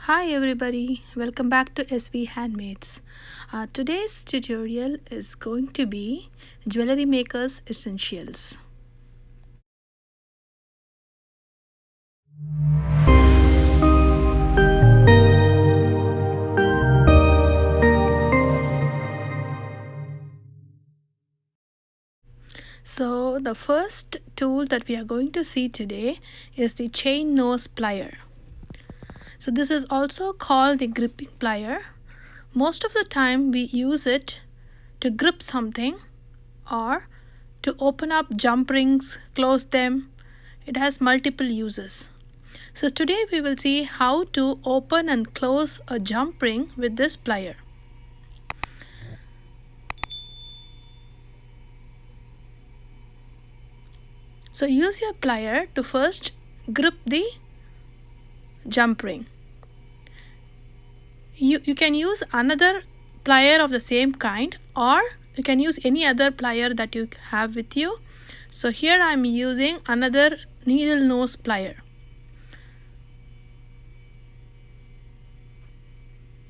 Hi everybody, welcome back to SV Handmaids. Today's tutorial is going to be Jewelry Makers Essentials. So the first tool that we are going to see today is the chain nose plier. So this is also called the gripping plier. Most of the time we use it to grip something or to open up jump rings, close them. It has multiple uses. So today we will see how to open and close a jump ring with this plier. So use your plier to first grip the jump ring. You can use another plier of the same kind, or you can use any other plier that you have with you. So here I am using another needle nose plier.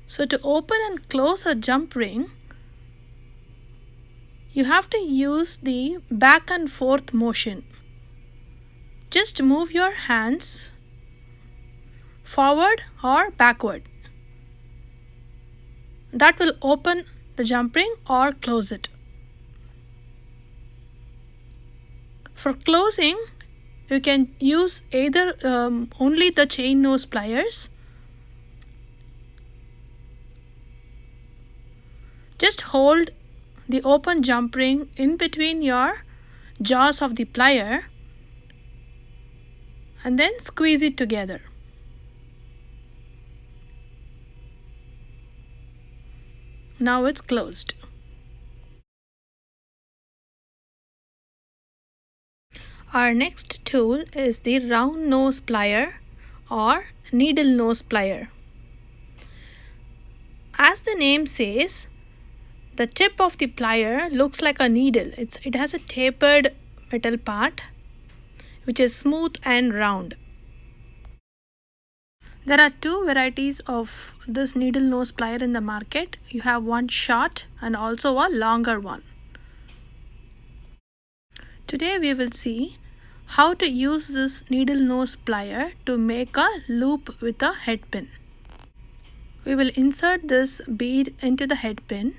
So to open and close a jump ring, you have to use the back and forth motion. Just move your hands forward or backward. That will open the jump ring or close it. For closing, you can use either only the chain nose pliers. Just hold the open jump ring in between your jaws of the plier and then squeeze it together. Now it's closed. Our next tool is the round nose plier or needle nose plier. As the name says, the tip of the plier looks like a needle. It has a tapered metal part which is smooth and round. There are two varieties of this needle nose plier in the market. You have one short and also a longer one. Today we will see how to use this needle nose plier to make a loop with a head pin. We will insert this bead into the head pin.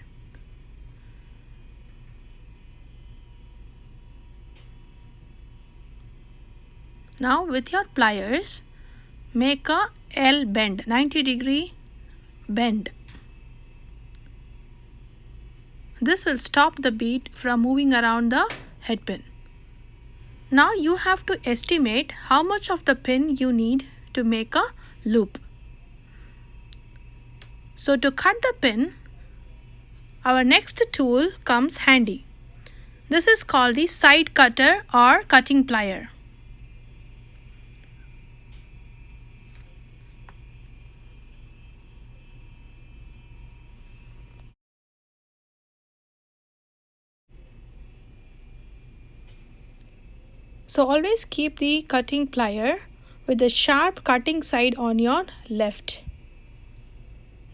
Now with your pliers, make a L bend, 90-degree bend. This will stop the bead from moving around the head pin. Now you have to estimate how much of the pin you need to make a loop. So to cut the pin, our next tool comes handy. This is called the side cutter or cutting plier. So always keep the cutting plier with the sharp cutting side on your left.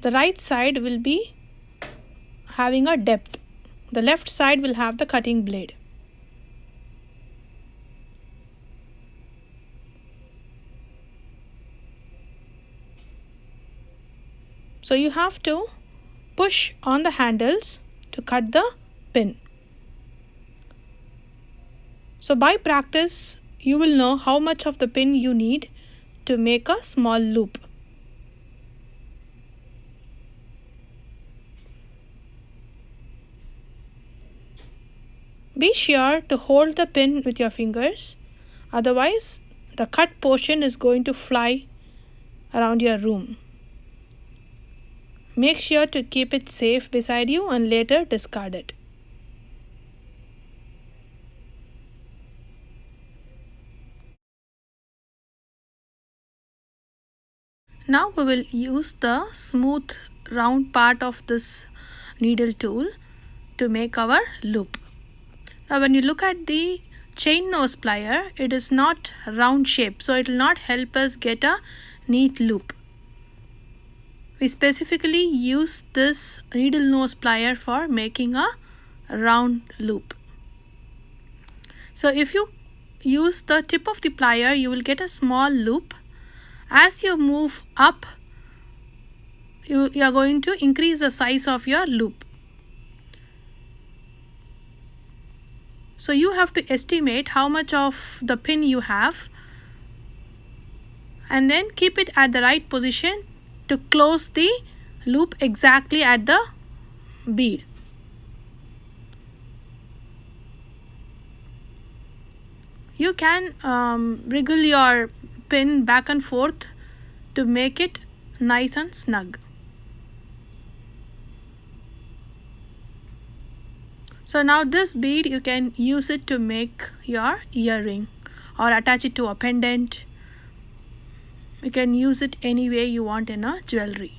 The right side will be having a depth. The left side will have the cutting blade. So you have to push on the handles to cut the pin. So by practice, you will know how much of the pin you need to make a small loop. Be sure to hold the pin with your fingers, otherwise the cut portion is going to fly around your room. Make sure to keep it safe beside you and later discard it. Now we will use the smooth round part of this needle tool to make our loop. Now when you look at the chain nose plier, it is not round shape, so it will not help us get a neat loop. We specifically use this needle nose plier for making a round loop. So if you use the tip of the plier, you will get a small loop. As you move up, you are going to increase the size of your loop. So you have to estimate how much of the pin you have and then keep it at the right position to close the loop exactly at the bead. You can wriggle your pin back and forth to make it nice and snug. So now this bead, you can use it to make your earring or attach it to a pendant. You can use it any way you want in a jewelry.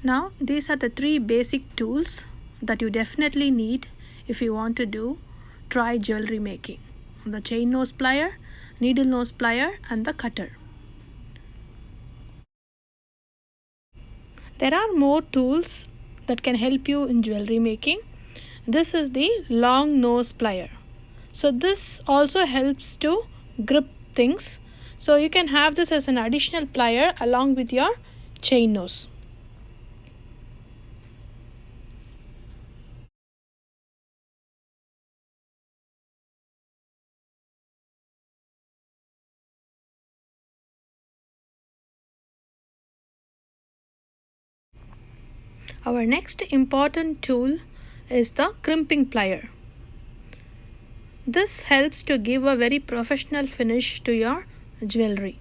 Now these are the three basic tools that you definitely need if you want to try jewelry making: the chain nose plier, needle nose plier, and the cutter. There are more tools that can help you in jewelry making. This is the long nose plier. So this also helps to grip things. So you can have this as an additional plier along with your chain nose. Our next important tool is the crimping plier. This helps to give a very professional finish to your jewelry.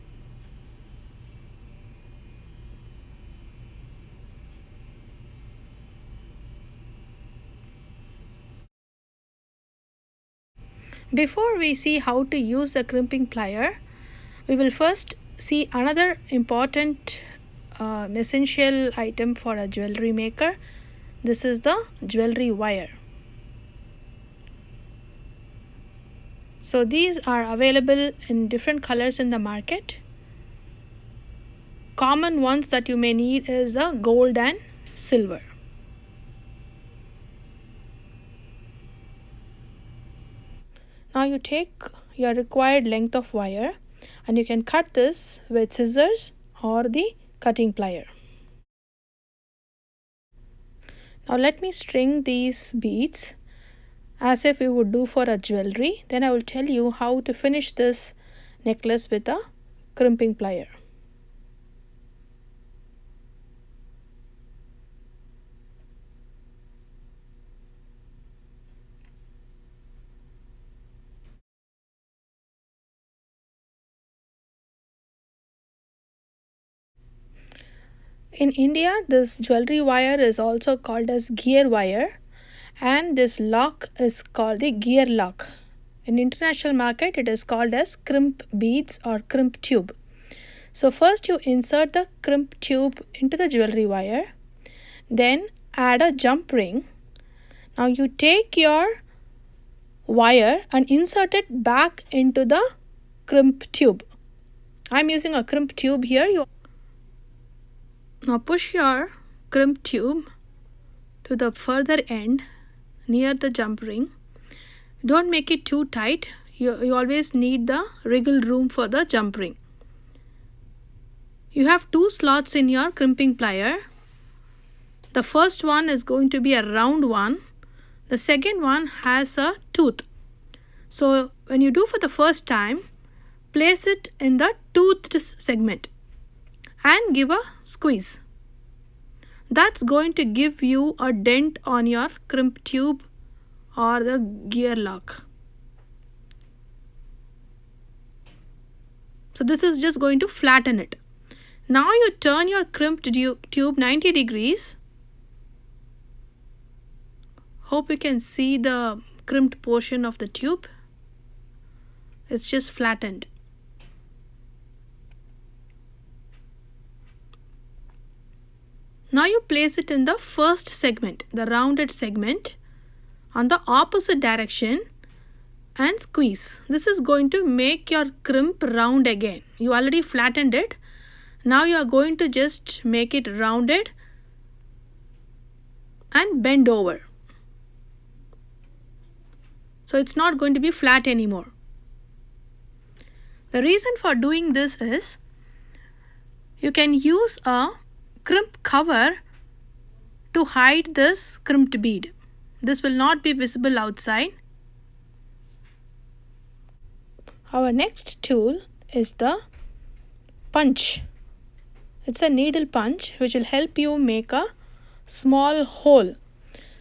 Before we see how to use the crimping plier, we will first see another important essential item for a jewelry maker. This is the jewelry wire. So these are available in different colors in the market. Common ones that you may need is the gold and silver. Now you take your required length of wire and you can cut this with scissors or the cutting plier. Now let me string these beads as if we would do for a jewelry. Then I will tell you how to finish this necklace with a crimping plier. In India, this jewelry wire is also called as gear wire, and this lock is called the gear lock. In international market, it is called as crimp beads or crimp tube. So first you insert the crimp tube into the jewelry wire, then add a jump ring. Now you take your wire and insert it back into the crimp tube. I'm using a crimp tube here. Now push your crimp tube to the further end near the jump ring. Don't make it too tight. You always need the wriggle room for the jump ring. You have two slots in your crimping plier. The first one is going to be a round one. The second one has a tooth. So when you do for the first time, place it in the toothed segment and give a squeeze. That's going to give you a dent on your crimp tube or the gear lock. So this is just going to flatten it. Now you turn your crimped tube 90 degrees. Hope you can see the crimped portion of the tube. It's just flattened. Now you place it in the first segment, the rounded segment, on the opposite direction and squeeze. This is going to make your crimp round again. You already flattened it. Now you are going to just make it rounded and bend over. So it's not going to be flat anymore. The reason for doing this is you can use a crimp cover to hide this crimped bead. This will not be visible outside. Our next tool is the punch. It's a needle punch which will help you make a small hole.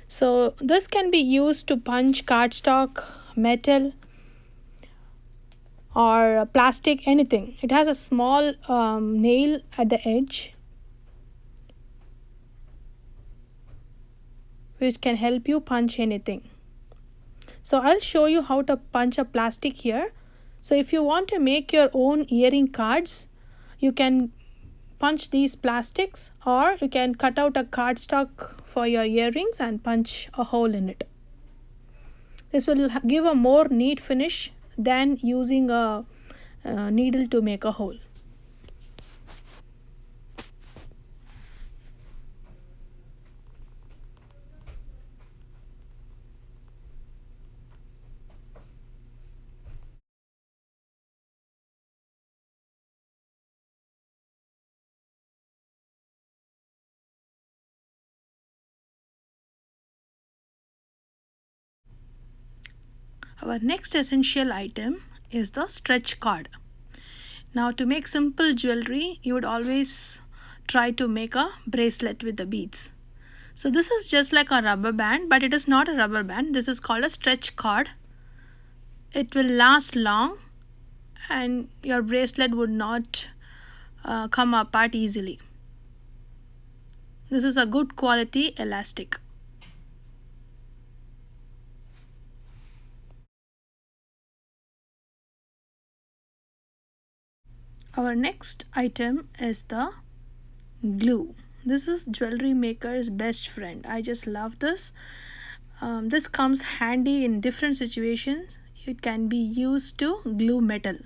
So this can be used to punch cardstock, metal, or plastic, anything. It has a small nail at the edge which can help you punch anything. So I'll show you how to punch a plastic here. So if you want to make your own earring cards, you can punch these plastics, or you can cut out a cardstock for your earrings and punch a hole in it. This will give a more neat finish than using a needle to make a hole. Our next essential item is the stretch cord. Now to make simple jewelry, you would always try to make a bracelet with the beads. So this is just like a rubber band, but it is not a rubber band. This is called a stretch cord. It will last long and your bracelet would not come apart easily. This is a good quality elastic. Our next item is the glue. This is jewelry maker's best friend. I just love this. This comes handy in different situations. It can be used to glue metal.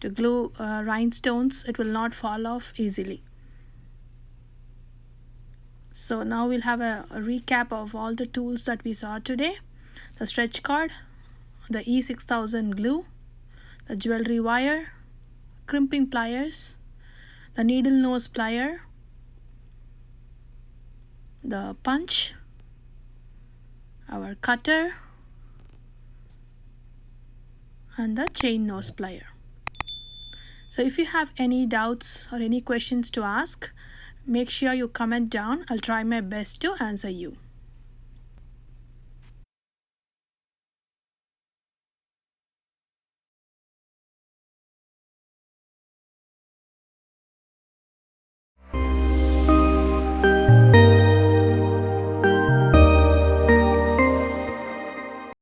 To glue rhinestones, it will not fall off easily. So now we'll have a recap of all the tools that we saw today. The stretch cord, the E6000 glue, the jewelry wire, crimping pliers, the needle nose plier, the punch, our cutter, and the chain nose plier. So if you have any doubts or any questions to ask, make sure you comment down. I'll try my best to answer you.